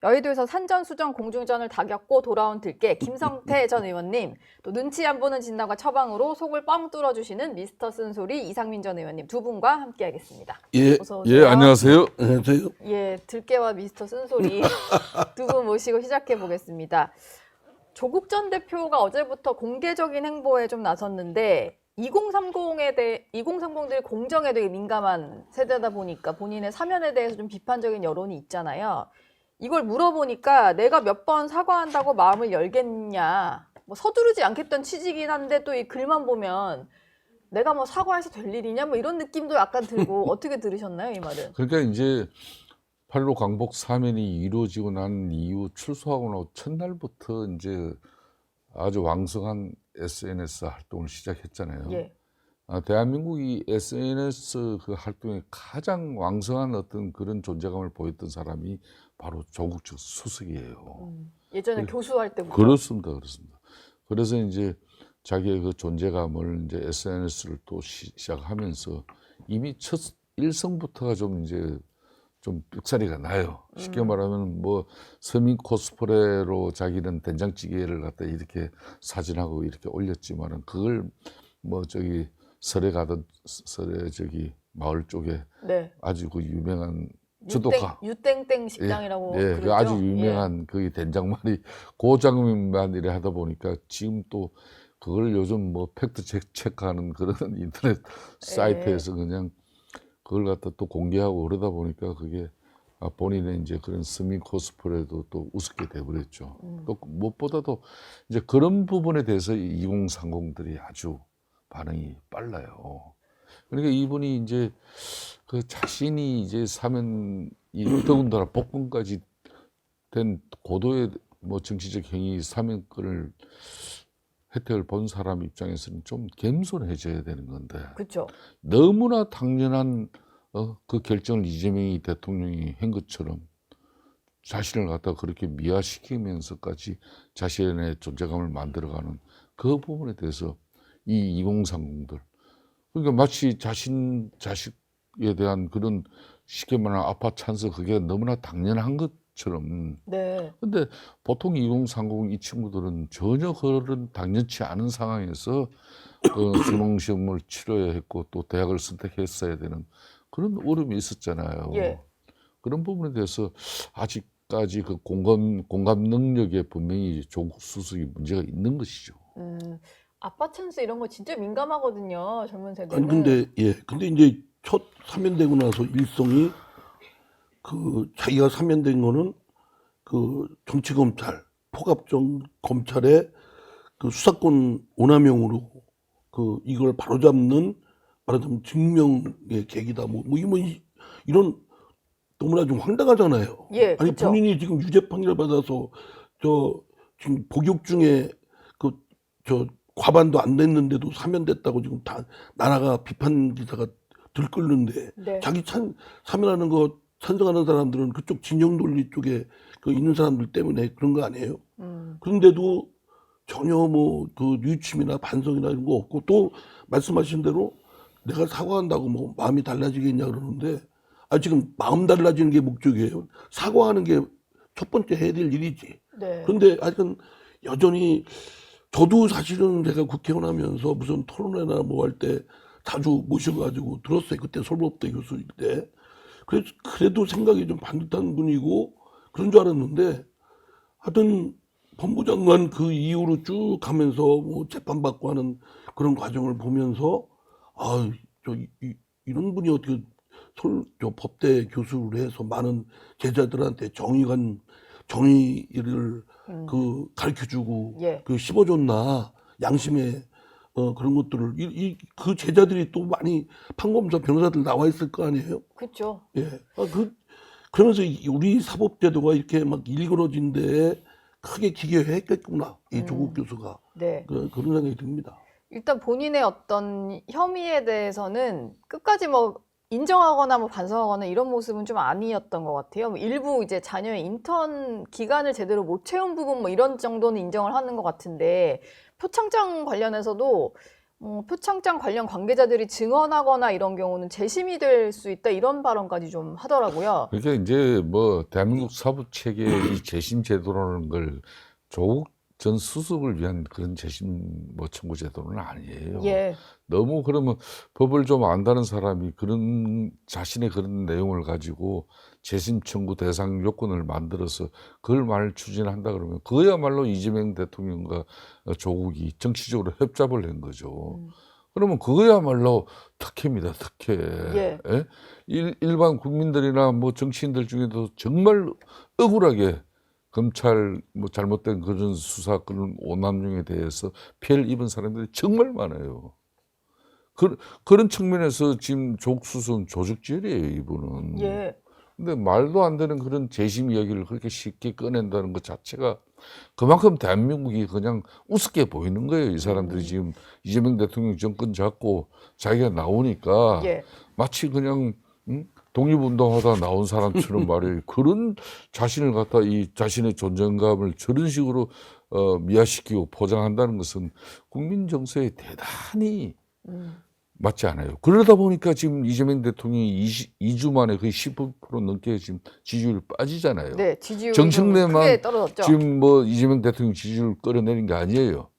여의도에서 산전수전 공중전을 다 겪고 돌아온 들깨 김성태 전 의원님, 또 눈치 안 보는 진단과 처방으로 속을 뻥 뚫어주시는 미스터 쓴소리 이상민 전 의원님 두 분과 함께하겠습니다. 예, 어서 오세요. 안녕하세요. 안녕하세요. 예, 들깨와 미스터 쓴소리 두 분 모시고 시작해 보겠습니다. 조국 전 대표가 어제부터 공개적인 행보에 좀 나섰는데 2030들 공정에 되게 민감한 세대다 보니까 본인의 사면에 대해서 좀 비판적인 여론이 있잖아요. 이걸 물어보니까 내가 몇 번 사과한다고 마음을 열겠냐. 뭐 서두르지 않겠다는 취지긴 한데 또 이 글만 보면 내가 뭐 사과해서 될 일이냐 뭐 이런 느낌도 약간 들고 어떻게 들으셨나요, 이 말은? 그러니까 이제 8.15 광복 사면이 이루어지고 난 이후 출소하고 나서 첫날부터 이제 아주 왕성한 SNS 활동을 시작했잖아요. 예. 대한민국이 SNS 그 활동에 가장 왕성한 어떤 그런 존재감을 보였던 사람이 바로 조국 수석이에요. 예전에 교수할 때부터. 그렇습니다. 그래서 이제 자기의 그 존재감을 이제 SNS를 또 시작하면서 이미 첫 일성부터가 좀 이제 좀 삑사리가 나요. 쉽게 말하면 뭐 서민 코스프레로 자기는 된장찌개를 갖다 이렇게 사진하고 이렇게 올렸지만은 그걸 뭐 저기 설에 저기 마을 쪽에 네. 아주 그 유명한 주도가 유땡땡 식당이라고 예, 그 그러죠? 아주 유명한 그 된장말이 그 장면만 이래 하다 보니까 지금 또 그걸 요즘 뭐 팩트 체크하는 그런 인터넷 사이트에서 그냥 그걸 갖다 또 공개하고 그러다 보니까 그게 본인의 이제 그런 서민 코스프레도 또 우습게 돼버렸죠. 또 무엇보다도 이제 그런 부분에 대해서 2030들이 아주 반응이 빨라요. 그러니까 이분이 이제 그 자신이 이제 사면 이 더군다나 복권까지 된 고도의 뭐 정치적 행위 사면권을 혜택을 본 사람 입장에서는 좀 겸손해져야 되는 건데 그렇죠. 너무나 당연한 그 결정을 이재명이 대통령이 한 것처럼 자신을 갖다 그렇게 미화시키면서까지 자신의 존재감을 만들어가는 그 부분에 대해서 이 2030들 그러니까 마치 자식에 대한 그런 쉽게 말하는 아빠 찬스 그게 너무나 당연한 것처럼 네. 근데 보통 2030 이 친구들은 전혀 그런 당연치 않은 상황에서 그 수능 시험을 치러야 했고 또 대학을 선택했어야 되는 그런 어려움이 있었잖아요. 예. 그런 부분에 대해서 아직까지 그 공감 능력에 분명히 조국 수석이 문제가 있는 것이죠. 아빠 찬스 이런 거 진짜 민감하거든요, 젊은 세대는. 아니 근데 이제 첫 사면되고 나서 일성이 그 자기가 사면된 거는 그 정치검찰 포갑정 검찰의 그 수사권 오남용으로 그 이걸 바로잡는 말하자면 증명의 계기다 뭐 이런 너무나 좀 황당하잖아요. 예, 아니 그쵸. 본인이 지금 유죄 판결 받아서 저 지금 복역 중에 그 저 과반도 안 됐는데도 사면됐다고 지금 다 나라가 비판 기사가 들끓는데 네. 자기 사면하는 거 찬성하는 사람들은 그쪽 진영 논리 쪽에 그 있는 사람들 때문에 그런 거 아니에요? 그런데도 전혀 뭐 그 유침이나 반성이나 이런 거 없고 또 말씀하신 대로 내가 사과한다고 뭐 마음이 달라지겠냐 그러는데 지금 마음 달라지는 게 목적이에요. 사과하는 게 첫 번째 해야 될 일이지. 네. 그런데 아직은 여전히 저도 사실은 제가 국회의원 하면서 무슨 토론회나 뭐 할 때 자주 모셔가지고 들었어요. 그때 솔법대 교수일 때. 그래도 생각이 좀 반듯한 분이고 그런 줄 알았는데 하여튼 법무장관 그 이후로 쭉 가면서 뭐 재판받고 하는 그런 과정을 보면서 이런 분이 어떻게 저 법대 교수를 해서 많은 제자들한테 정의를 그 가르쳐주고 예. 그 씹어줬나 양심의 그런 것들을 그 제자들이 또 많이 판검사 변호사들 나와 있을 거 아니에요? 그렇죠. 예. 그러면서 우리 사법제도가 이렇게 막 일그러진 데에 크게 기여했겠구나 이 조국 교수가 네. 그런 생각이 듭니다. 일단 본인의 어떤 혐의에 대해서는 끝까지 뭐 인정하거나 뭐 반성하거나 이런 모습은 좀 아니었던 것 같아요. 뭐 일부 이제 자녀의 인턴 기간을 제대로 못 채운 부분 뭐 이런 정도는 인정을 하는 것 같은데 표창장 관련해서도 표창장 관련 관계자들이 증언하거나 이런 경우는 재심이 될 수 있다 이런 발언까지 좀 하더라고요. 그러니까 이제 뭐 대한민국 사법 체계의 이 재심 제도라는 걸 조국 전 수석을 위한 그런 재심 뭐 청구 제도는 아니에요. 예, 너무 그러면 법을 좀 안다는 사람이 그런 자신의 그런 내용을 가지고 재심 청구 대상 요건을 만들어서 그걸 말 추진한다 그러면 그야말로 이재명 대통령과 조국이 정치적으로 협잡을 한 거죠. 그러면 그거야말로 특혜입니다, 특혜. 예. 예? 일반 국민들이나 뭐 정치인들 중에도 정말 억울하게 검찰 뭐 잘못된 그런 수사 그런 오남용에 대해서 피해를 입은 사람들이 정말 많아요. 그런 측면에서 지금 조국 수석은 조직질이에요, 이분은. 예. 근데 말도 안 되는 그런 재심 이야기를 그렇게 쉽게 꺼낸다는 것 자체가 그만큼 대한민국이 그냥 우습게 보이는 거예요. 이 사람들이 지금 이재명 대통령 정권 잡고 자기가 나오니까 예. 마치 그냥 독립운동하다 나온 사람처럼 말이에요. 그런 자신을 갖다 이 자신의 존재감을 저런 식으로 미화시키고 포장한다는 것은 국민 정서에 대단히 맞지 않아요. 그러다 보니까 지금 이재명 대통령이 2주 만에 거의 10% 넘게 지금 지지율이 빠지잖아요. 네, 지지율이 정청래만 크게 떨어졌죠. 지금 뭐 이재명 대통령 지지율 끌어내린 게 아니에요.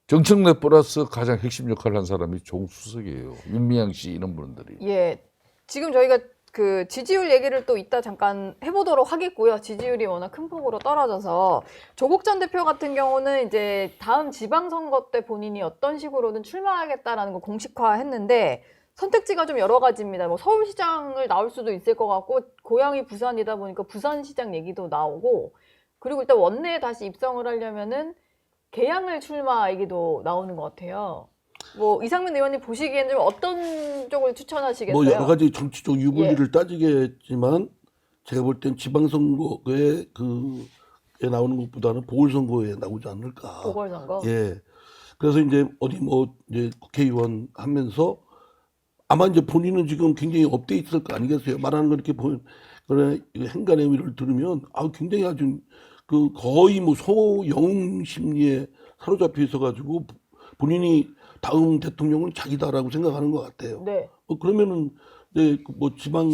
정청래 플러스 가장 핵심 역할을 한 사람이 조국 수석이에요. 윤미향 씨 이런 분들이. 예. 지금 저희가 그 지지율 얘기를 또 이따 잠깐 해보도록 하겠고요. 지지율이 워낙 큰 폭으로 떨어져서 조국 전 대표 같은 경우는 이제 다음 지방선거 때 본인이 어떤 식으로든 출마하겠다라는 거 공식화했는데 선택지가 좀 여러 가지입니다. 뭐 서울시장을 나올 수도 있을 것 같고 고향이 부산이다 보니까 부산시장 얘기도 나오고 그리고 일단 원내에 다시 입성을 하려면은 개항을 출마 얘기도 나오는 것 같아요. 뭐 이상민 의원님 보시기에는 좀 어떤 쪽을 추천하시겠어요? 뭐 여러 가지 정치적 유불리를 따지겠지만 제가 볼 땐 지방선거에 그에 나오는 것보다는 보궐선거에 나오지 않을까. 보궐선거. 예. 그래서 이제 어디 뭐 이제 국회의원 하면서 아마 이제 본인은 지금 굉장히 업데이트될 거 아니겠어요? 말하는 거 이렇게 그래 행간의 위를 들으면 굉장히 아주 그 거의 뭐 소영웅 심리에 사로잡혀 있어가지고 본인이 다음 대통령은 자기다라고 생각하는 것 같아요. 네. 그러면은 이제 뭐 지방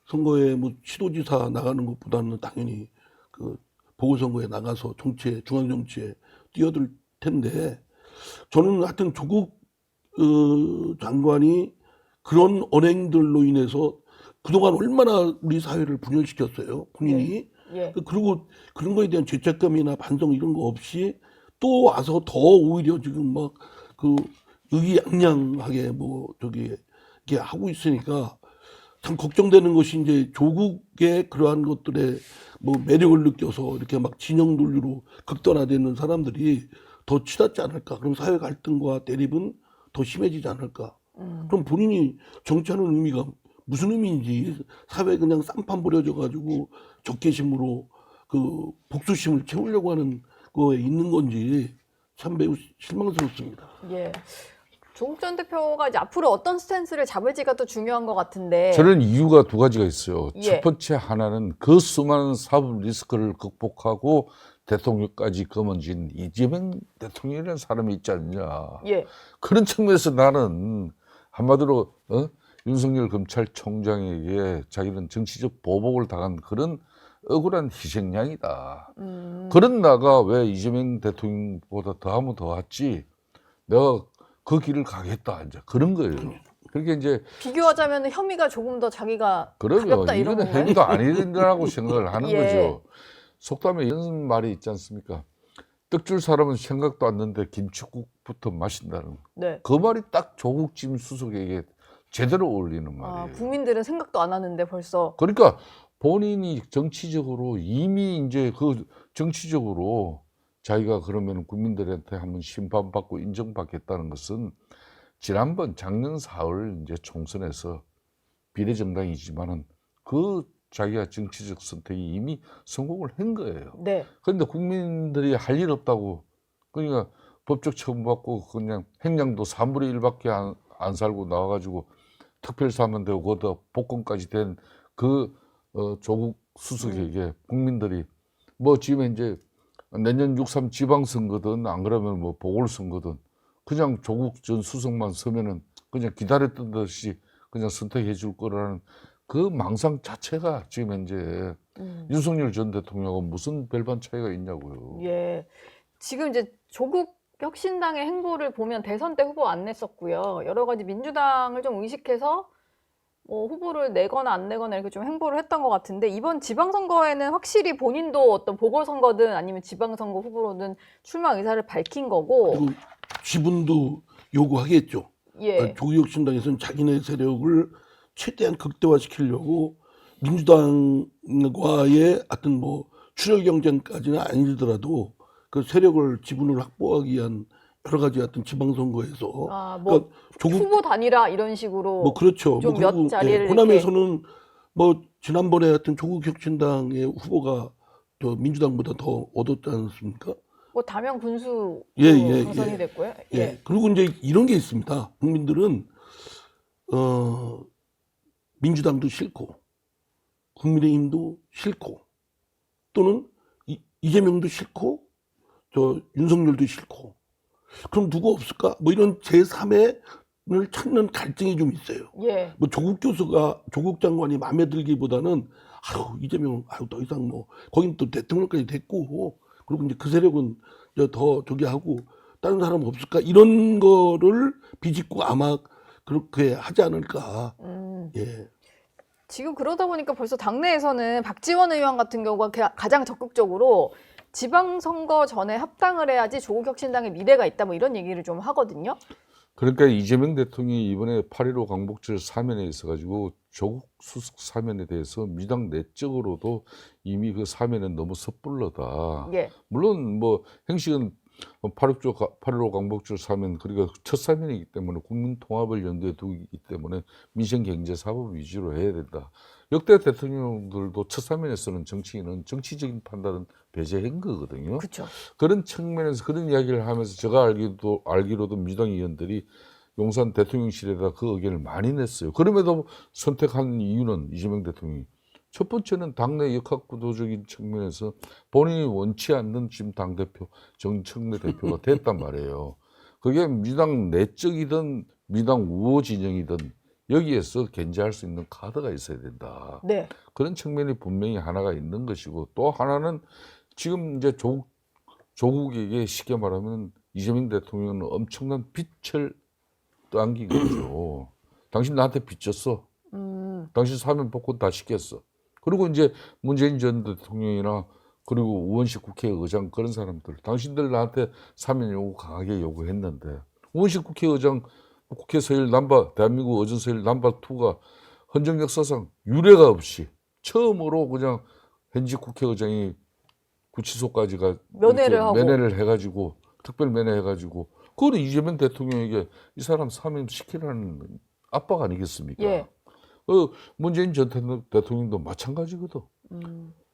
선거에 뭐 시도지사 나가는 것보다는 당연히 그 보궐선거에 나가서 정치에 중앙 정치에 뛰어들 텐데 저는 하여튼 조국 장관이 그런 언행들로 인해서 그동안 얼마나 우리 사회를 분열시켰어요. 본인이. 예. 그리고 그런 거에 대한 죄책감이나 반성 이런 거 없이 또 와서 더 오히려 지금 막 그 의기양양하게 뭐 이게 하고 있으니까 참 걱정되는 것이 이제 조국의 그러한 것들에 뭐 매력을 느껴서 이렇게 막 진영 논리로 극단화되는 사람들이 더 치닫지 않을까. 그럼 사회 갈등과 대립은 더 심해지지 않을까. 그럼 본인이 정치하는 의미가 무슨 의미인지 사회에 그냥 쌈판 버려져 가지고 적개심으로 그 복수심을 채우려고 하는 거에 있는 건지 참 매우 실망스럽습니다. 예. 조국 전 대표가 이제 앞으로 어떤 스탠스를 잡을지가 또 중요한 것 같은데. 저는 이유가 두 가지가 있어요. 예. 첫 번째 하나는 그 수많은 사법 리스크를 극복하고 대통령까지 거머쥔 이재명 대통령이라는 사람이 있지 않냐. 예. 그런 측면에서 나는 한마디로 윤석열 검찰총장에게 자기는 정치적 보복을 당한 그런 억울한 희생양이다. 그런 나가 왜 이재명 대통령보다 더하면 더했지 내가 그 길을 가겠다 이제 그런 거예요. 그렇게 이제 비교하자면 혐의가 조금 더 자기가 그러면 가볍다 이런 이거는 건가요? 혐의도 아니라고 생각을 하는 예. 거죠. 속담에 이런 말이 있지 않습니까? 떡줄 사람은 생각도 안 나는데 김치국부터 마신다는 네. 그 말이 딱 조국 지금 수석에게 제대로 어울리는 말이에요. 국민들은 생각도 안 하는데 벌써. 그러니까 본인이 정치적으로 이미 이제 그 정치적으로 자기가 그러면 국민들한테 한번 심판받고 인정받겠다는 것은 지난번 작년 4월 이제 총선에서 비례정당이지만은 그 자기가 정치적 선택이 이미 성공을 한 거예요. 네. 그런데 국민들이 할 일 없다고 그러니까 법적 처분받고 그냥 행량도 3분의 1밖에 안 살고 나와가지고 특별사면 되고 거기다 복권까지 된 그 조국 수석에게 국민들이 뭐 지금 이제 내년 6.3 지방선거든 안 그러면 뭐 보궐선거든 그냥 조국 전 수석만 서면은 그냥 기다렸던 듯이 그냥 선택해 줄 거라는 그 망상 자체가 지금 현재 윤석열 전 대통령하고 무슨 별반 차이가 있냐고요. 예. 지금 이제 조국 혁신당의 행보를 보면 대선 때 후보 안 냈었고요. 여러 가지 민주당을 좀 의식해서 뭐 후보를 내거나 안 내거나 이렇게 좀 행보를 했던 것 같은데 이번 지방선거에는 확실히 본인도 어떤 보궐선거든 아니면 지방선거 후보로든 출마 의사를 밝힌 거고. 그리고 지분도 요구하겠죠. 예. 조국혁신당에서는 자기네 세력을 최대한 극대화시키려고 민주당과의 어떤 뭐 출혈 경쟁까지는 아니더라도 그 세력을 지분을 확보하기 위한 여러 가지 어떤 지방선거에서 뭐 그러니까 조국 후보 단일화 이런 식으로 뭐 그렇죠. 좀 뭐 몇 자리를 이렇게. 호남에서는 뭐 지난번에 하여튼 조국혁신당의 후보가 또 민주당보다 더 얻었지 않습니까? 뭐 다명 군수 예. 당선이 됐고요. 예. 그리고 이제 이런 게 있습니다. 국민들은 민주당도 싫고 국민의힘도 싫고 또는 이재명도 싫고 저 윤석열도 싫고 그럼 누가 없을까? 뭐 이런 제3의 을 찾는 갈증이 좀 있어요. 예. 뭐 조국 장관이 마음에 들기보다는 아유 이재명 아유 더 이상 뭐 거긴 또 대통령까지 됐고 그리고 이제 그 세력은 더 저기 하고 다른 사람 없을까 이런 거를 비집고 아마 그렇게 하지 않을까. 예. 지금 그러다 보니까 벌써 당내에서는 박지원 의원 같은 경우가 가장 적극적으로 지방선거 전에 합당을 해야지 조국혁신당의 미래가 있다 뭐 이런 얘기를 좀 하거든요. 그러니까 이재명 대통령이 이번에 8.15 광복절 사면에 있어가지고 조국 수석 사면에 대해서 민주당 내적으로도 이미 그 사면은 너무 섣불러다. 예. 물론 뭐 행식은 8.15 광복절 사면 그러니까 첫 사면이기 때문에 국민 통합을 염두에 두기 때문에 민생 경제 사법 위주로 해야 된다. 역대 대통령들도 첫 사면에서는 정치인은 정치적인 판단은 배제한 거거든요. 그렇죠. 그런 측면에서 그런 이야기를 하면서 제가 알기로도 민주당 의원들이 용산 대통령실에다 그 의견을 많이 냈어요. 그럼에도 선택한 이유는 이재명 대통령이 첫 번째는 당내 역학구도적인 측면에서 본인이 원치 않는 지금 당대표, 정청래 대표가 됐단 말이에요. 그게 민주당 내적이든 민주당 우호 진영이든 여기에서 견제할 수 있는 카드가 있어야 된다. 네. 그런 측면이 분명히 하나가 있는 것이고 또 하나는 지금 이제 조국에게 쉽게 말하면 이재명 대통령은 엄청난 빚을 당긴 거죠. 당신 나한테 빚졌어. 당신 사면 복권 다 시켰어. 그리고 이제 문재인 전 대통령이나 그리고 우원식 국회의장 그런 사람들 당신들 나한테 사면 요구 강하게 요구했는데 우원식 국회의장 국회 서열 넘버 대한민국 어전 서열 넘버 2가 헌정 역사상 유례가 없이 처음으로 그냥 현직 국회의장이 구치소까지가 면회를 해가지고 특별 면회해가지고 그거는 이재명 대통령에게 이 사람 사면 시키라는 압박 아니겠습니까? 예. 문재인 전 대통령도 마찬가지거든.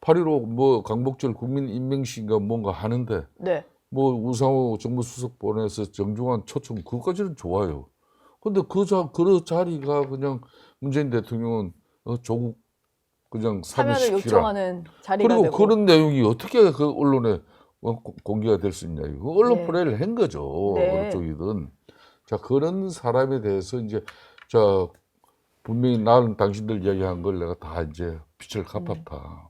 8.15 뭐 강복절 국민인명시인가 뭔가 하는데 네. 뭐 우상호 정무수석 보내서 정중한 초청 그것까지는 좋아요. 근데 그 자리가 그냥 문재인 대통령은 조국 그냥 사면을 사면시키라. 요청하는 자리가 그리고 되고. 그런 내용이 어떻게 그 언론에 공개가 될 수 있냐. 이거 언론 네. 플레이를 한 거죠. 네. 어느 쪽이든. 자, 그런 사람에 대해서 이제 자 분명히 나는 당신들 이야기한 걸 내가 다 이제 빚을 갚았다.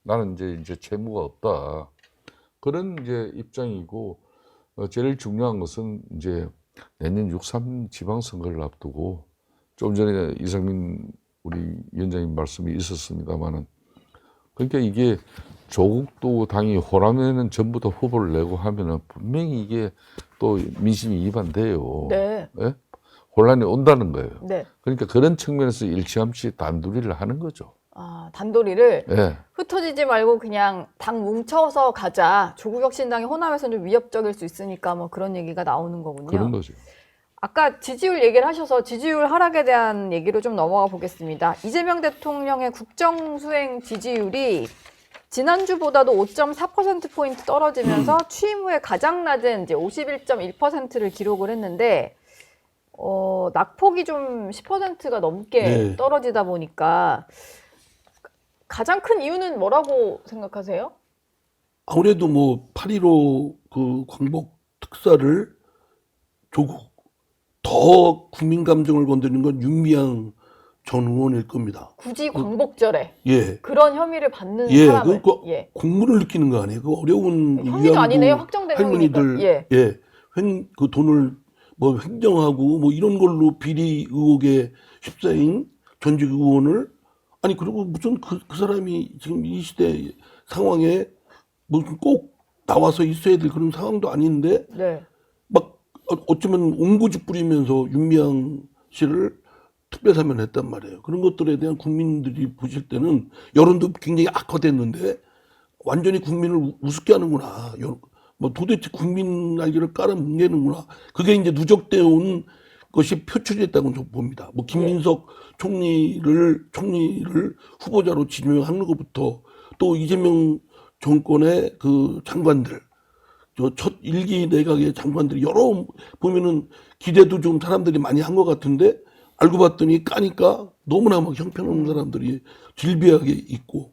나는 이제 채무가 없다. 그런 이제 입장이고 제일 중요한 것은 이제 내년 6.3 지방선거를 앞두고 좀 전에 이상민 우리 위원장님 말씀이 있었습니다만은 그러니까 이게 조국도 당이 호남에는 전부 다 후보를 내고 하면은 분명히 이게 또 민심이 이반돼요. 네. 예? 혼란이 온다는 거예요. 네. 그러니까 그런 측면에서 일찌감치 단둘이를 하는 거죠. 아, 단도리를 예. 흩어지지 말고 그냥 당 뭉쳐서 가자. 조국혁신당이 호남에서는 좀 위협적일 수 있으니까 뭐 그런 얘기가 나오는 거군요. 그런 거죠. 아까 지지율 얘기를 하셔서 지지율 하락에 대한 얘기로 좀 넘어가 보겠습니다. 이재명 대통령의 국정수행 지지율이 지난주보다도 5.4%포인트 떨어지면서 취임 후에 가장 낮은 이제 51.1%를 기록을 했는데 낙폭이 좀 10%가 넘게 네. 떨어지다 보니까 가장 큰 이유는 뭐라고 생각하세요? 아무래도 뭐 8.15 그 광복 특사를 조국 더 국민 감정을 건드리는 건 윤미향 전 의원일 겁니다. 굳이 광복절에 예, 그런 혐의를 받는 예, 사람을 그러니까 예. 공분을 느끼는 거 아니에요? 그 어려운 혐의도 위안부 아니네요. 확정된 혐의니까. 할머니들 예. 그 돈을 뭐 횡령하고 뭐 이런 걸로 비리 의혹에 휩싸인 전직 의원을 아니 그리고 무슨 그 사람이 지금 이 시대 상황에 무슨 꼭 나와서 있어야 될 그런 상황도 아닌데 네. 막 어쩌면 옹고집 부리면서 윤미향 씨를 특별사면했단 말이에요. 그런 것들에 대한 국민들이 보실 때는 여론도 굉장히 악화됐는데 완전히 국민을 우습게 하는구나. 뭐 도대체 국민 날개를 깔아뭉개는구나. 그게 이제 누적되어 온 것이 표출됐다고 저는 봅니다. 뭐 김민석 총리를 후보자로 지명하는 것부터 또 이재명 정권의 그 장관들 저 첫 일기 내각의 장관들이 여러 보면은 기대도 좀 사람들이 많이 한 것 같은데 알고 봤더니 까니까 너무나 막 형편없는 사람들이 질비하게 있고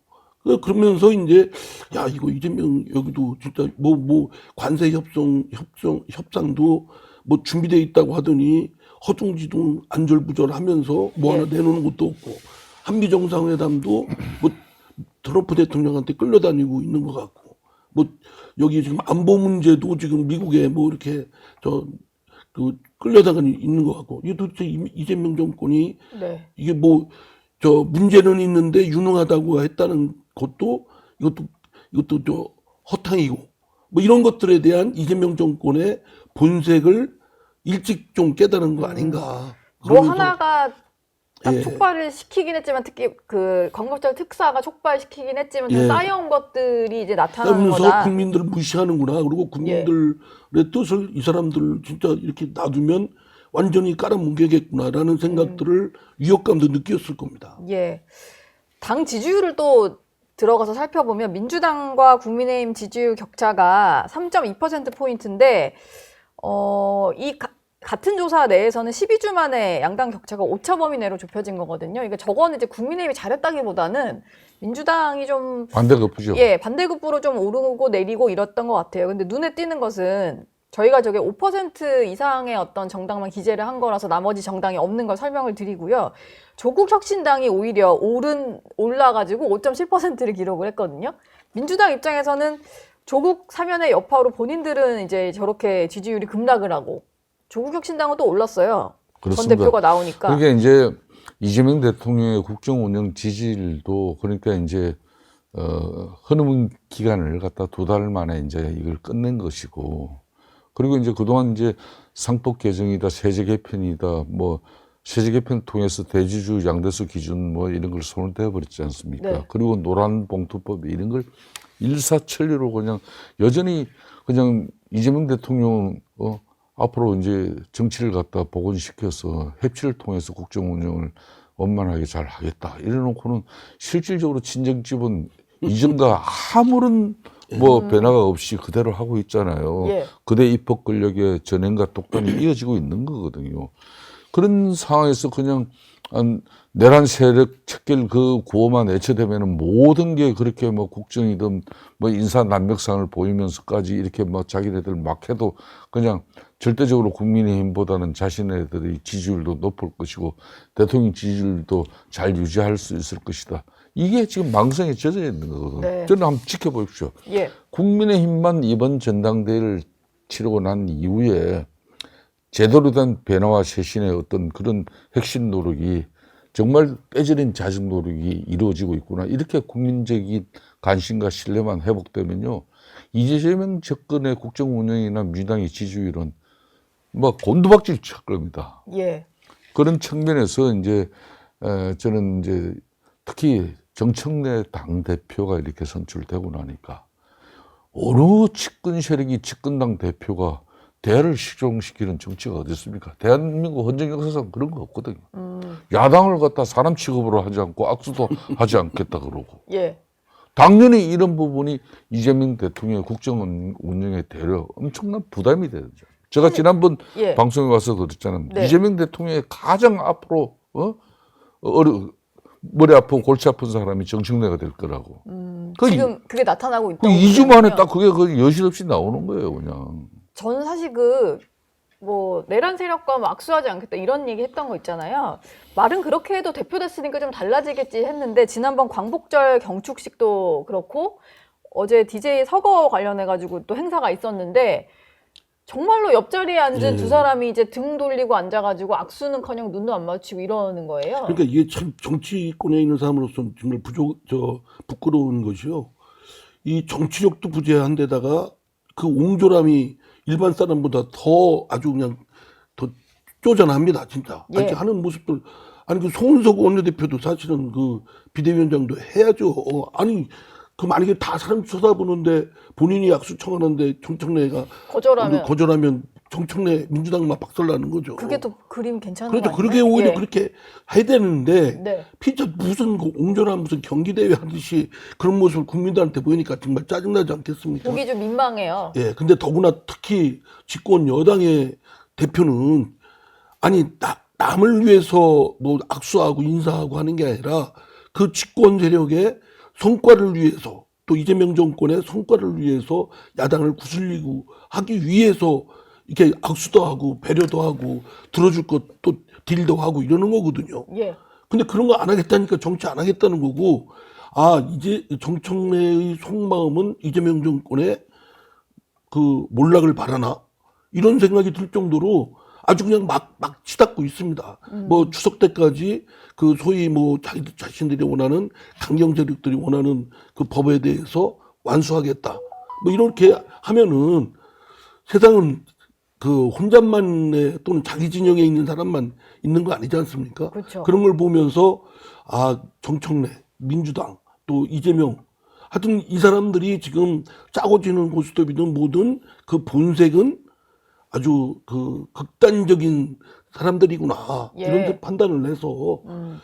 그러면서 이제 야 이거 이재명 여기도 진짜 뭐 관세 협상도 뭐 준비돼 있다고 하더니 허둥지둥 안절부절하면서 뭐 하나 내놓는 것도 없고 한미 정상회담도 뭐 트럼프 대통령한테 끌려다니고 있는 것 같고 뭐 여기 지금 안보 문제도 지금 미국에 뭐 이렇게 그 끌려다가 있는 것 같고 이게 도대체 이재명 정권이 네. 이게 뭐 문제는 있는데 유능하다고 했다는 것도 이것도 허탕이고 뭐 이런 것들에 대한 이재명 정권의 본색을 일찍 좀 깨달은 거 아닌가. 뭐 하나가 딱 예. 촉발을 시키긴 했지만 특히 그 광복절 특사가 촉발시키긴 했지만 좀 예. 쌓여온 것들이 이제 나타나는 그러면서 거다. 국민들을 무시하는구나. 그리고 국민들의 뜻을 이 사람들 진짜 이렇게 놔두면 완전히 깔아뭉개겠구나라는 생각들을 위협감도 느꼈을 겁니다. 예. 당 지지율을 또 들어가서 살펴보면 민주당과 국민의힘 지지율 격차가 3.2%포인트인데 같은 조사 내에서는 12주 만에 양당 격차가 오차 범위 내로 좁혀진 거거든요. 그러니까 저거는 이제 국민의힘이 잘했다기보다는 민주당이 좀 반대급부죠. 예, 반대급부로 좀 오르고 내리고 이랬던 것 같아요. 근데 눈에 띄는 것은 저희가 저게 5% 이상의 어떤 정당만 기재를 한 거라서 나머지 정당이 없는 걸 설명을 드리고요. 조국 혁신당이 오히려 올라가지고 5.7%를 기록을 했거든요. 민주당 입장에서는 조국 사면의 여파로 본인들은 이제 저렇게 지지율이 급락을 하고 조국 혁신당은 또 올랐어요. 그렇습니다. 전 대표가 나오니까. 그러니까 이제 이재명 대통령의 국정 운영 지지율도 그러니까 이제 흐름은 기간을 갖다 2달 만에 이제 이걸 끝낸 것이고 그리고 이제 그동안 이제 상법 개정이다, 세제 개편이다, 뭐 세제 개편 통해서 대주주 양대수 기준 뭐 이런 걸 손을 대버렸지 않습니까? 네. 그리고 노란 봉투법 이런 걸 일사천리로 그냥 여전히 그냥 이재명 대통령 앞으로 이제 정치를 갖다 복원시켜서 협치를 통해서 국정 운영을 원만하게 잘 하겠다. 이래놓고는 실질적으로 친정집은 이전과 아무런 뭐 변화가 없이 그대로 하고 있잖아요. 예. 그대 입법 권력의 전횡과 독단이 이어지고 있는 거거든요. 그런 상황에서 그냥 내란 세력 척결 그 구호만 외쳐대면은 모든 게 그렇게 뭐 국정이든 뭐 인사 난맥상을 보이면서까지 이렇게 뭐 자기네들 막 해도 그냥 절대적으로 국민의힘보다는 자신네들의 지지율도 높을 것이고 대통령 지지율도 잘 유지할 수 있을 것이다. 이게 지금 망상에 젖어 있는 거거든요. 네. 저는 한번 지켜보십시오. 예. 국민의힘만 이번 전당대회를 치르고 난 이후에 제대로 된 변화와 쇄신의 어떤 그런 핵심 노력이 정말 빼저린 자정 노력이 이루어지고 있구나. 이렇게 국민적인 관심과 신뢰만 회복되면요. 이재명 접근의 국정 운영이나 민주당의 지지율은 뭐 곤두박질 칠 겁니다. 예. 그런 측면에서 이제 저는 이제 특히 정청래 당대표가 이렇게 선출되고 나니까 어느 집권 세력이 집권당 대표가 대를 실종시키는 정치가 어디 있습니까? 대한민국 헌정 역사상 그런 거 없거든요. 야당을 갖다 사람 취급으로 하지 않고 악수도 하지 않겠다 그러고. 예. 당연히 이런 부분이 이재명 대통령의 국정 운영에 대려 엄청난 부담이 되죠. 제가 지난번 예. 방송에 와서 그랬잖아요. 네. 이재명 대통령의 가장 앞으로 머리 아프고 골치 아픈 사람이 정청래가 될 거라고. 지금 그게 나타나고 있다고. 2주 만에 보면요. 딱 그게 여실없이 나오는 거예요, 그냥. 저는 사실 뭐 내란 세력과 뭐 악수하지 않겠다 이런 얘기 했던 거 있잖아요. 말은 그렇게 해도 대표 됐으니까 좀 달라지겠지 했는데 지난번 광복절 경축식도 그렇고 어제 DJ 서거 관련해 가지고 또 행사가 있었는데 정말로 옆자리에 앉은 두 사람이 이제 등 돌리고 앉아가지고 악수는커녕 눈도 안 마주치고 이러는 거예요. 그러니까 이게 참 정치권에 있는 사람으로서 정말 부끄러운 것이요. 이 정치력도 부재한 데다가 그 옹졸함이 일반 사람보다 더 아주 그냥 더 쪼잔합니다, 진짜. 예. 이렇게 하는 모습들. 아니, 그 송은석 원내대표도 사실은 그 비대위원장도 해야죠. 아니, 그 만약에 다 사람 쳐다보는데 본인이 악수 청하는데 정청래가 거절하면 정청래 민주당만 박살나는 거죠. 그게 또 그림 괜찮은 그렇죠. 거 그렇게 아니에요? 오히려 예. 그렇게 해야 되는데 네. 진짜 무슨 그 옹졸한 무슨 경기대회 하듯이 그런 모습을 국민들한테 보이니까 정말 짜증나지 않겠습니까? 보기 좀 민망해요. 예, 근데 더구나 특히 집권 여당의 대표는 아니 남을 위해서 뭐 악수하고 인사하고 하는 게 아니라 그 집권 세력의 성과를 위해서 또 이재명 정권의 성과를 위해서 야당을 구슬리고 하기 위해서 이렇게 악수도 하고 배려도 하고 들어줄 것 또 딜도 하고 이러는 거거든요. 예. 근데 그런 거 안 하겠다니까 정치 안 하겠다는 거고, 아, 이제 정청래의 속마음은 이재명 정권의 그 몰락을 바라나? 이런 생각이 들 정도로 아주 그냥 막 치닫고 있습니다. 뭐 추석 때까지 그 소위 뭐 자기들 자신들이 원하는 강경 세력들이 원하는 그 법에 대해서 완수하겠다. 뭐 이렇게 하면은 세상은 그 혼잣만에 또는 자기 진영에 있는 사람만 있는 거 아니지 않습니까? 그렇죠. 그런 걸 보면서 아, 정청래, 민주당, 또 이재명 하여튼 이 사람들이 지금 짜고지는 고스톱이든 뭐든 그 본색은 아주 그 극단적인 사람들이구나. 예. 이런 판단을 해서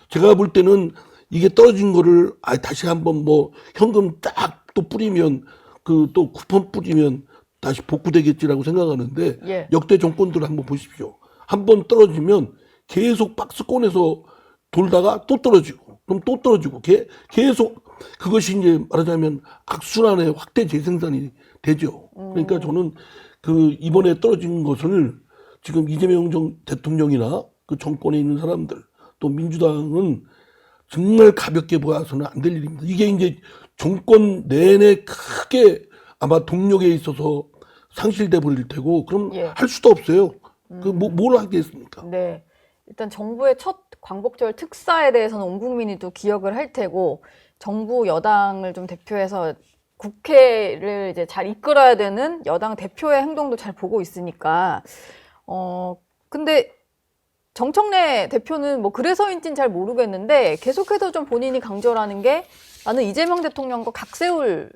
제가 볼 때는 이게 떨어진 거를 다시 한번 뭐 현금 딱 또 뿌리면 그 또 쿠폰 뿌리면 다시 복구되겠지라고 생각하는데 예. 역대 정권들 한번 보십시오. 한번 떨어지면 계속 박스권에서 돌다가 또 떨어지고 그럼 또 떨어지고 계속 그것이 이제 말하자면 악순환의 확대 재생산이 되죠. 그러니까 저는 그 이번에 떨어진 것을 지금 이재명 대통령이나 그 정권에 있는 사람들 또 민주당은 정말 가볍게 보아서는 안 될 일입니다. 이게 이제 정권 내내 크게 아마 동력에 있어서 상실돼 버릴 테고 그럼 예. 할 수도 없어요. 그 뭘 하겠습니까? 네. 일단 정부의 첫 광복절 특사에 대해서는 온 국민이 또 기억을 할 테고 정부 여당을 좀 대표해서 국회를 이제 잘 이끌어야 되는 여당 대표의 행동도 잘 보고 있으니까 근데 정청래 대표는 뭐 그래서인지는 잘 모르겠는데 계속해서 좀 본인이 강조하는 게 나는 이재명 대통령과 각 세울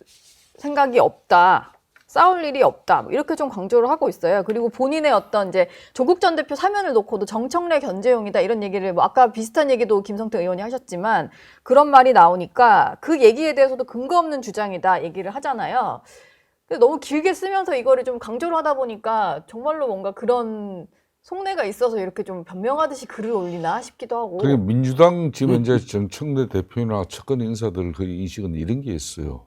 생각이 없다. 싸울 일이 없다. 이렇게 좀 강조를 하고 있어요. 그리고 본인의 어떤 이제 조국 전 대표 사면을 놓고도 정청래 견제용이다 이런 얘기를 뭐 아까 비슷한 얘기도 김성태 의원이 하셨지만 그런 말이 나오니까 그 얘기에 대해서도 근거 없는 주장이다 얘기를 하잖아요. 근데 너무 길게 쓰면서 이거를 좀 강조를 하다 보니까 정말로 뭔가 그런 속내가 있어서 이렇게 좀 변명하듯이 글을 올리나 싶기도 하고. 그러니까 민주당 지금 현재 정청래 대표나 측근 인사들 그 인식은 이런 게 있어요.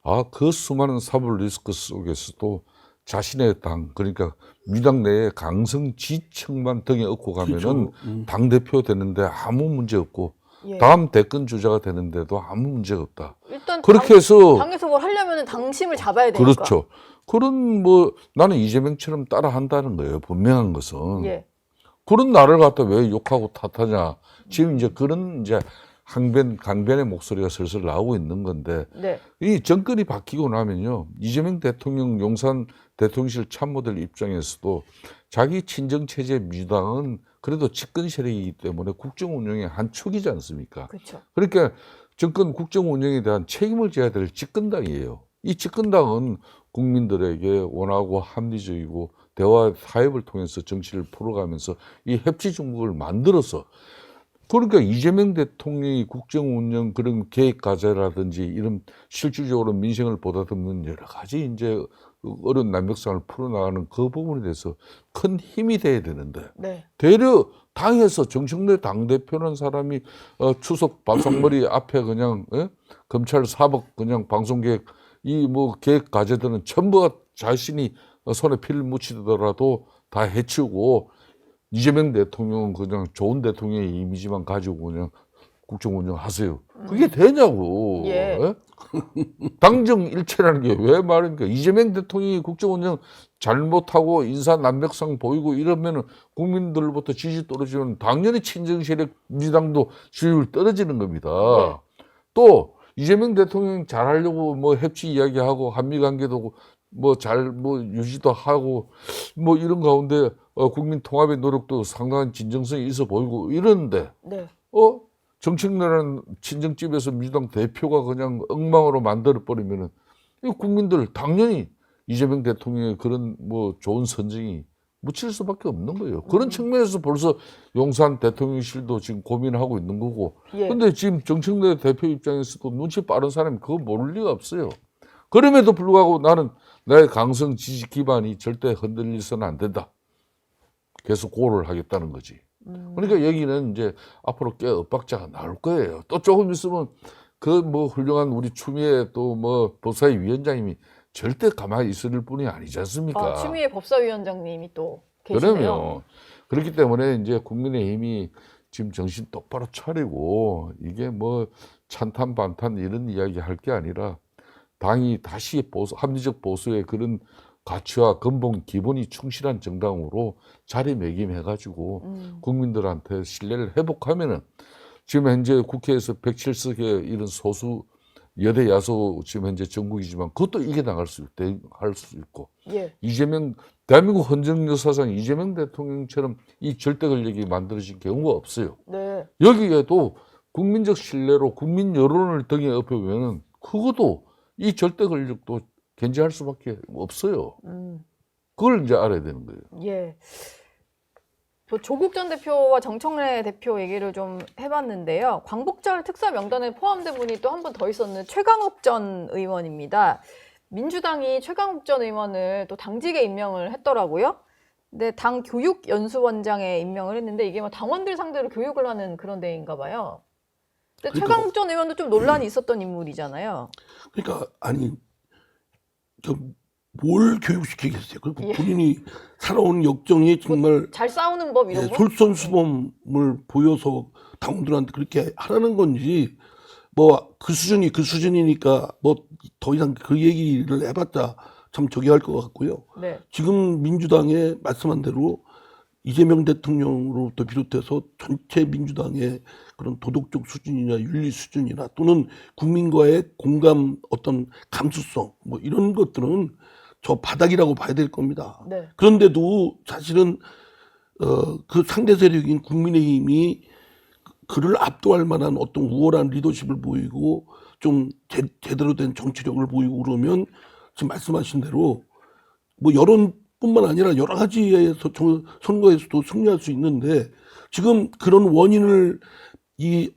아, 그 수많은 사법 리스크 속에서도 자신의 당, 그러니까 민주당 내에 강성 지층만 등에 업고 가면은 그렇죠. 당대표 되는데 아무 문제 없고 예. 다음 대권 주자가 되는데도 아무 문제가 없다. 일단 그렇게 해서 당에서 뭘 하려면 당심을 잡아야 되니까. 그렇죠. 그런 뭐 나는 이재명처럼 따라 한다는 거예요. 분명한 것은. 예. 그런 나를 갖다 왜 욕하고 탓하냐. 지금 이제 그런 이제 강변의 목소리가 슬슬 나오고 있는 건데 네. 이 정권이 바뀌고 나면요. 이재명 대통령 용산 대통령실 참모들 입장에서도 자기 친정체제 민주당은 그래도 집권 세력이기 때문에 국정 운영의 한 축이지 않습니까? 그렇죠. 그러니까 정권 국정 운영에 대한 책임을 져야 될 집권당이에요. 이 집권당은 국민들에게 원하고 합리적이고 대화 타협을 통해서 정치를 풀어가면서 이 협치 중국을 만들어서 그러니까 이재명 대통령이 국정 운영 그런 계획 과제라든지 이런 실질적으로 민생을 보다듬는 여러 가지 이제 어려운 난벽상을 풀어나가는 그 부분에 대해서 큰 힘이 돼야 되는데 네. 되려 당에서 정청래 당대표라는 사람이 추석 밥상머리 앞에 그냥 검찰 사법 그냥 방송계획 이 뭐 계획 과제들은 전부가 자신이 손에 피를 묻히더라도 다 해치우고 이재명 대통령은 그냥 좋은 대통령의 이미지만 가지고 그냥 국정 운영하세요. 그게 되냐고. 예. 예? 당정일체라는 게 왜 말입니까? 이재명 대통령이 국정 운영 잘못하고 인사 난백상 보이고 이러면은 국민들로부터 지지 떨어지면 당연히 친정 세력 민주당도 지지율 떨어지는 겁니다. 네. 또 이재명 대통령 잘하려고 뭐 협치 이야기하고 한미 관계도 뭐 잘 뭐 유지도 하고 뭐 이런 가운데 국민 통합의 노력도 상당한 진정성이 있어 보이고 이러는데 네. 정책내라는 친정집에서 민주당 대표가 그냥 엉망으로 만들어 버리면은 이 국민들 당연히 이재명 대통령의 그런 뭐 좋은 선정이 묻힐 수밖에 없는 거예요. 그런 측면에서 벌써 용산 대통령실도 지금 고민하고 있는 거고. 예. 근데 지금 정책내 대표 입장에서도 눈치 빠른 사람이 그거 모를 리가 없어요. 그럼에도 불구하고 나는 나의 강성 지지 기반이 절대 흔들리서는 안 된다. 계속 고를 하겠다는 거지. 그러니까 여기는 이제 앞으로 꽤 엇박자가 나올 거예요. 또 조금 있으면 그 뭐 훌륭한 우리 추미애 또 뭐 법사위 위원장님이 절대 가만히 있을 뿐이 아니지 않습니까? 추미애 법사위원장님이 또 계시네요. 그러면 그렇기 때문에 이제 국민의힘이 지금 정신 똑바로 차리고 이게 뭐 찬탄 반탄 이런 이야기 할 게 아니라 당이 다시 합리적 보수의 그런 가치와 근본 기본이 충실한 정당으로 자리매김해가지고 국민들한테 신뢰를 회복하면은 지금 현재 국회에서 107석의 이런 소수 여대 야소 지금 현재 정국이지만 그것도 이겨나갈 할 수 있고 예. 대한민국 헌정 역사상 이재명 대통령처럼 이 절대 권력이 만들어진 경우가 없어요. 네. 여기에도 국민적 신뢰로 국민 여론을 등에 업혀보면은 그것도 이 절대 권력도 견제할 수밖에 없어요. 그걸 이제 알아야 되는 거예요. 예. 뭐 조국 전 대표와 정청래 대표 얘기를 좀 해봤는데요. 광복절 특사 명단에 포함된 분이 또 한 분 더 있었는 최강욱 전 의원입니다. 민주당이 최강욱 전 의원을 또 당직에 임명을 했더라고요. 근데 당 교육연수원장에 임명을 했는데 이게 뭐 당원들 상대로 교육을 하는 그런 데인가 봐요. 근데 그러니까 최강욱 전 의원도 좀 논란이 있었던 인물이잖아요. 그러니까 아니 뭘 교육시키겠어요. 그리고 예. 본인이 살아온 역정이 정말 잘 싸우는 법 이런 거? 솔선수범을 보여서 당원들한테 그렇게 하라는 건지 뭐 그 수준이니까 뭐 더 이상 그 얘기를 해봤자 참 저기 할 것 같고요. 네. 지금 민주당의 말씀한 대로 이재명 대통령으로부터 비롯해서 전체 민주당의 그런 도덕적 수준이나 윤리 수준이나 또는 국민과의 공감 어떤 감수성 뭐 이런 것들은 저 바닥이라고 봐야 될 겁니다. 네. 그런데도 사실은 그 상대 세력인 국민의힘이 그를 압도할 만한 어떤 우월한 리더십을 보이고 좀 제대로 된 정치력을 보이고 그러면 지금 말씀하신 대로 뭐 여론뿐만 아니라 여러 가지에서 선거에서도 승리할 수 있는데 지금 그런 원인을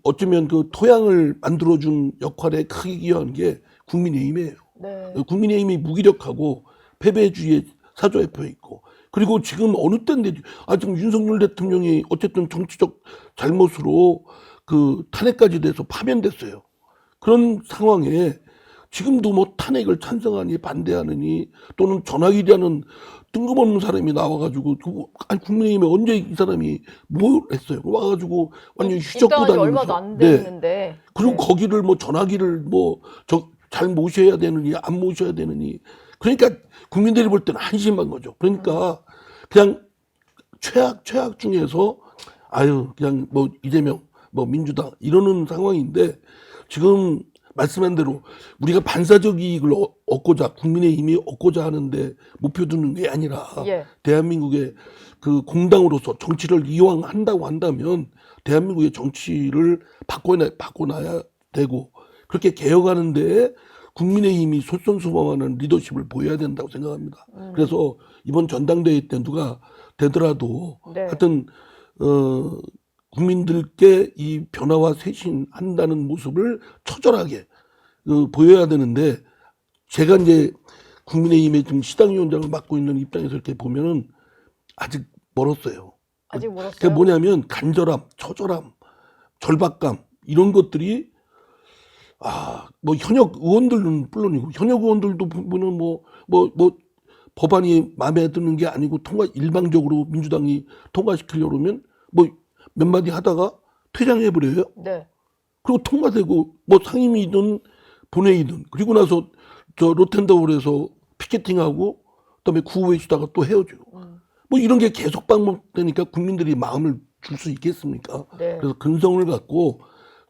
어쩌면 그 토양을 만들어준 역할에 크게 기여한 게 국민의힘이에요. 네. 국민의힘이 무기력하고 패배주의에 사조해져 있고 그리고 지금 어느 때인데 지금 윤석열 대통령이 어쨌든 정치적 잘못으로 그 탄핵까지 돼서 파면됐어요. 그런 상황에 지금도 뭐 탄핵을 찬성하니 반대하느니 또는 전화기라는 뜬금없는 사람이 나와가지고 아니 국민의힘에 언제 이 사람이 뭘 했어요? 와가지고 완전 휴적고 입당한 지 다니면서 얼마도 안 됐는데. 그리고 네. 거기를 뭐 전화기를 뭐 잘 모셔야 되느니 안 모셔야 되느니 그러니까 국민들이 볼 때는 한심한 거죠. 그러니까 그냥 최악 중에서 그냥 뭐 이재명 뭐 민주당 이러는 상황인데 지금 말씀한 대로 우리가 반사적 이익을 얻고자 국민의힘이 얻고자 하는데 목표 두는 게 아니라 예. 대한민국의 그 공당으로서 정치를 이왕한다고 한다면 대한민국의 정치를 바꿔놔야 되고 그렇게 개혁하는데 국민의힘이 솔선수범하는 리더십을 보여야 된다고 생각합니다. 그래서 이번 전당대회 때 누가 되더라도 네. 하여튼 국민들께 이 변화와 쇄신한다는 모습을 처절하게 보여야 되는데 제가 이제 국민의힘의 지금 시당위원장을 맡고 있는 입장에서 이렇게 보면은 아직 멀었어요. 아직 멀었어요. 그게 뭐냐면 간절함, 처절함, 절박감 이런 것들이 뭐 현역 의원들은 물론이고 현역 의원들도 보면 뭐 법안이 마음에 드는 게 아니고 일방적으로 민주당이 통과시키려고 그러면 뭐 몇 마디 하다가 퇴장해 버려요. 네. 그리고 통과되고 뭐 상임위든 본회의든 그리고 나서 저 로텐더홀에서 피켓팅하고 그다음에 구호회 치다가 또 헤어지고 뭐 이런 게 계속 반복되니까 국민들이 마음을 줄 수 있겠습니까? 네. 그래서 근성을 갖고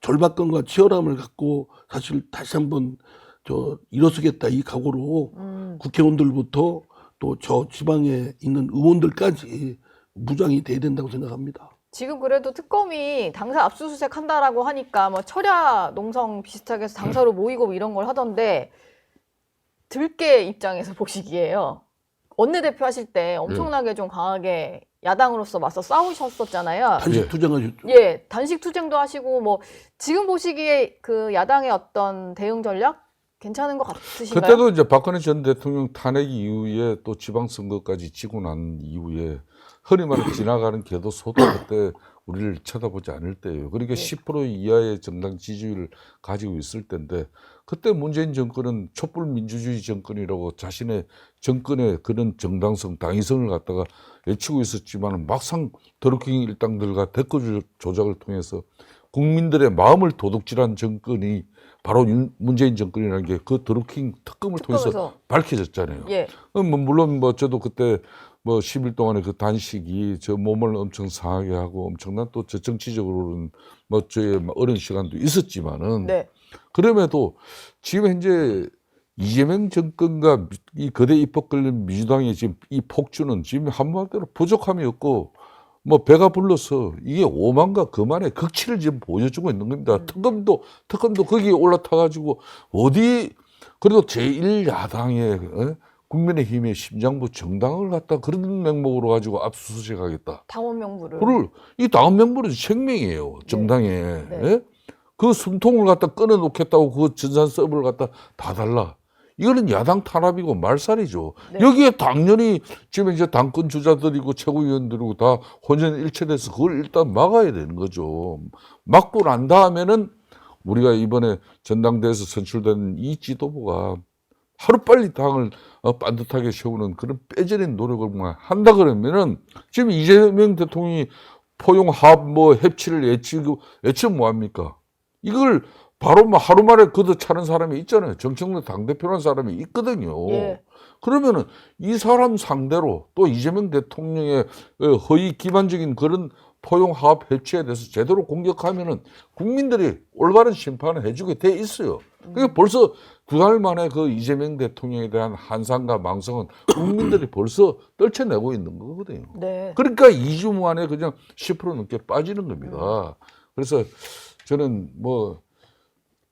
절박감과 치열함을 갖고 사실 다시 한번 저 일어서겠다 이 각오로 국회의원들부터 또 저 지방에 있는 의원들까지 무장이 돼야 된다고 생각합니다. 지금 그래도 특검이 당사 압수수색 한다라고 하니까 뭐 철야 농성 비슷하게 해서 당사로 모이고 뭐 이런 걸 하던데 들깨 입장에서 보시기에요. 원내대표 하실 때 엄청나게 좀 강하게 야당으로서 맞서 싸우셨었잖아요. 단식 투쟁하셨죠. 예, 단식 투쟁도 하시고 뭐 지금 보시기에 그 야당의 어떤 대응 전략 괜찮은 것 같으신가요? 그때도 이제 박근혜 전 대통령 탄핵 이후에 또 지방선거까지 지고 난 이후에 흔히 말해 지나가는 개도소도 그때 우리를 쳐다보지 않을 때예요. 그러니까 10% 이하의 정당 지지율을 가지고 있을 때인데 그때 문재인 정권은 촛불 민주주의 정권이라고 자신의 정권의 그런 정당성, 당위성을 갖다가 외치고 있었지만 막상 더루킹 일당들과 댓글 조작을 통해서 국민들의 마음을 도둑질한 정권이 바로 문재인 정권이라는 게 그 드루킹 특검을 통해서 밝혀졌잖아요. 예. 뭐 물론 뭐 저도 그때 뭐 10일 동안의 그 단식이 저 몸을 엄청 상하게 하고 엄청난 또 저 정치적으로는 뭐 저의 어려운 시간도 있었지만은 네. 그럼에도 지금 현재 이재명 정권과 이 거대 입법 걸린 민주당의 지금 이 폭주는 지금 한마디로 부족함이 없고 뭐 배가 불러서 이게 오만과 거만의 극치를 지금 보여주고 있는 겁니다. 특검도 거기에 올라타가지고 어디 그래도 제1야당의 국민의힘의 심장부 정당을 갖다 그런 명목으로 가지고 압수수색하겠다. 당원 명부를. 그걸 이 당원 명부는 생명이에요. 정당에. 네. 예? 그 숨통을 갖다 끊어놓겠다고 그 전산 서버를 갖다 다 달라. 이거는 야당 탄압이고 말살이죠. 네. 여기에 당연히 지금 이제 당권 주자들이고 최고위원들이고 다 혼연일체돼서 그걸 일단 막아야 되는 거죠. 막고 난 다음에는 우리가 이번에 전당대회에서 선출된 이 지도부가 하루빨리 당을 반듯하게 세우는 그런 빼저린 노력을 한다 그러면은 지금 이재명 대통령이 포용 합 뭐 협치를 외치면 뭐합니까? 이걸 바로 뭐 하루 만에 걷어차는 사람이 있잖아요. 정청래 당대표라는 사람이 있거든요. 예. 그러면은 이 사람 상대로 또 이재명 대통령의 허위 기반적인 그런 포용합 해치에 대해서 제대로 공격하면은 국민들이 올바른 심판을 해주게 돼 있어요. 그러니까 벌써 두 달 만에 그 이재명 대통령에 대한 한상과 망성은 국민들이 벌써 떨쳐내고 있는 거거든요. 네. 그러니까 2주 만에 그냥 10% 넘게 빠지는 겁니다. 그래서 저는 뭐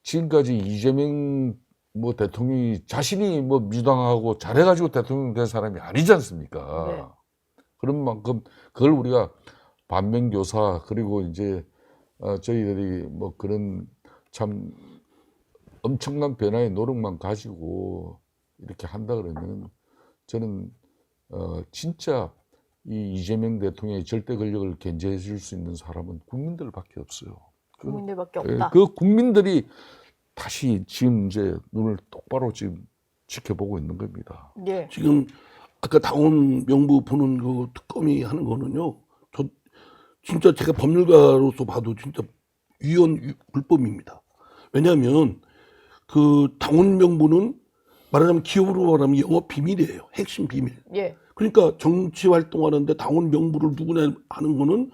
지금까지 이재명 뭐 대통령이 자신이 뭐 민주당하고 잘해가지고 대통령 된 사람이 아니지 않습니까? 네. 그런 만큼 그걸 우리가 반면교사 그리고 이제 저희들이 뭐 그런 참 엄청난 변화의 노력만 가지고 이렇게 한다 그러면 저는 진짜 이 이재명 대통령의 절대 권력을 견제해 줄 수 있는 사람은 국민들밖에 없어요. 국민들밖에 없다. 그 국민들이 다시 지금 이제 눈을 똑바로 지금 지켜보고 있는 겁니다. 예. 지금 아까 당원 명부 보는 그 특검이 하는 거는요. 저 진짜 제가 법률가로서 봐도 진짜 불법입니다. 왜냐하면 그 당원 명부는 말하자면 기업으로 말하면 영업 비밀이에요. 핵심 비밀. 예. 그러니까 정치 활동하는데 당원 명부를 누구나 하는 거는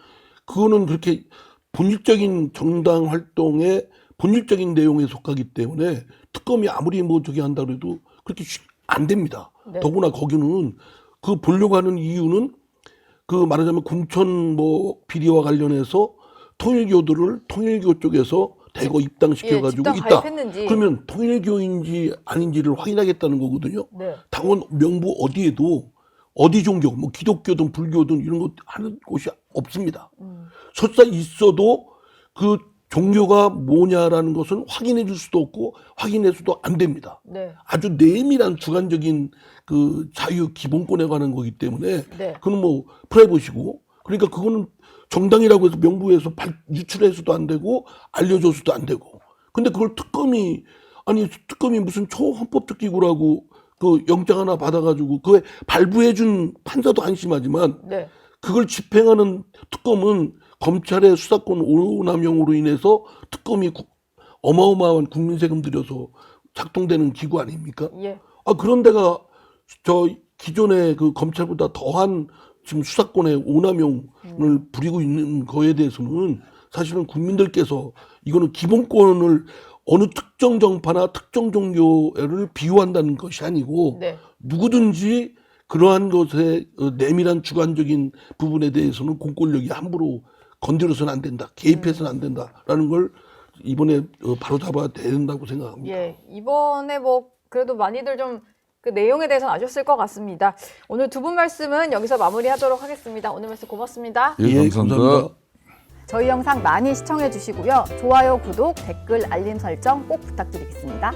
그거는 그렇게 본질적인 정당 활동의 본질적인 내용에 속하기 때문에 특검이 아무리 뭐 저기 한다 그래도 그렇게 안 됩니다. 네. 더구나 거기는 그 보려고 하는 이유는 그 말하자면 군천 뭐 비리와 관련해서 통일교 쪽에서 대거 입당시켜가지고 집단 있다. 가입했는지. 그러면 통일교인지 아닌지를 확인하겠다는 거거든요. 네. 당원 명부 어디에도 어디 종교, 뭐 기독교든 불교든 이런 거 하는 곳이 없습니다. 설사 있어도 그 종교가 뭐냐라는 것은 확인해 줄 수도 없고 확인해서도 안 됩니다. 네. 아주 내밀한 주관적인 그 자유 기본권에 관한 거기 때문에 네. 그건 뭐 프라이버시고 그러니까 그거는 정당이라고 해서 명부에서 유출해서도 안 되고 알려줘서도 안 되고 근데 그걸 특검이 무슨 초헌법적 기구라고 그 영장 하나 받아가지고 그에 발부해준 판사도 한심하지만 네. 그걸 집행하는 특검은 검찰의 수사권 오남용으로 인해서 특검이 어마어마한 국민 세금 들여서 작동되는 기구 아닙니까? 예. 아, 그런 데가 저 기존의 그 검찰보다 더한 지금 수사권의 오남용을 부리고 있는 거에 대해서는 사실은 국민들께서 이거는 기본권을 어느 특정 정파나 특정 종교를 비유한다는 것이 아니고 네. 누구든지 그러한 것에 내밀한 주관적인 부분에 대해서는 공권력이 함부로 건드려서는 안 된다, 개입해서는 안 된다라는 걸 이번에 바로잡아야 된다고 생각합니다. 예. 이번에 뭐 그래도 많이들 좀 그 내용에 대해서는 아셨을 것 같습니다. 오늘 두 분 말씀은 여기서 마무리하도록 하겠습니다. 오늘 말씀 고맙습니다. 예, 감사합니다. 저희 영상 많이 시청해 주시고요. 좋아요, 구독, 댓글, 알림 설정 꼭 부탁드리겠습니다.